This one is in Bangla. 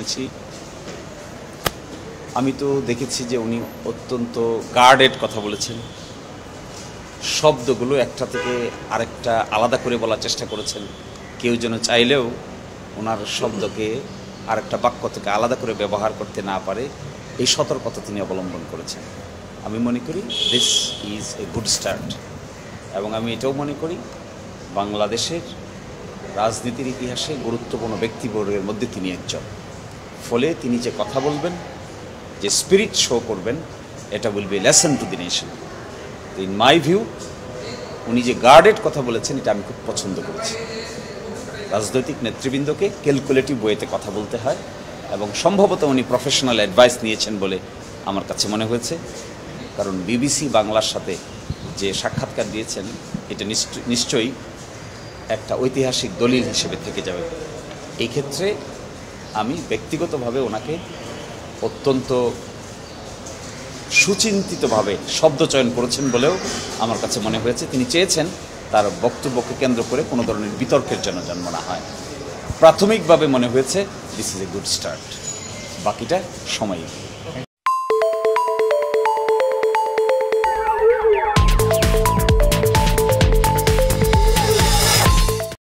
শুনেছি। আমি তো দেখেছি যে উনি অত্যন্ত গার্ডেড কথা বলেছেন, শব্দগুলো একটা থেকে আরেকটা আলাদা করে বলার চেষ্টা করেছেন। কেউ যেন চাইলেও ওনার শব্দকে আরেকটা বাক্য থেকে আলাদা করে ব্যবহার করতে না পারে, এই সতর্কতা তিনি অবলম্বন করেছেন। আমি মনে করি this is a good start, এবং আমি এটাও মনে করি বাংলাদেশের রাজনীতির ইতিহাসে গুরুত্বপূর্ণ ব্যক্তিবর্গের মধ্যে তিনি একজন। ফলে তিনি যে কথা বলবেন, যে স্পিরিট শো করবেন, এটা will be lesson to the nation. In my view উনি যে গার্ডেড কথা বলেছেন এটা আমি খুব পছন্দ করেছি। রাজনৈতিক নেতৃবৃন্দকে ক্যালকুলেটিভ ওয়েতে কথা বলতে হয়, এবং সম্ভবত উনি প্রফেশনাল অ্যাডভাইস নিয়েছেন বলে আমার কাছে মনে হয়েছে। কারণ বিবিসি বাংলার সাথে যে সাক্ষাৎকার দিয়েছেন এটা নিশ্চয়ই একটা ঐতিহাসিক দলিল হিসেবে থেকে যাবে। এই ক্ষেত্রে আমি ব্যক্তিগতভাবে ওনাকে অত্যন্ত সুচিন্তিতভাবে শব্দ চয়ন করেছেন বলেও আমার কাছে মনে হয়েছে। তিনি চেয়েছেন তার বক্তব্যকে কেন্দ্র করে কোনো ধরনের বিতর্কের জন্য জন্ম না হয়। প্রাথমিকভাবে মনে হয়েছে this is a good start, বাকিটা সময়।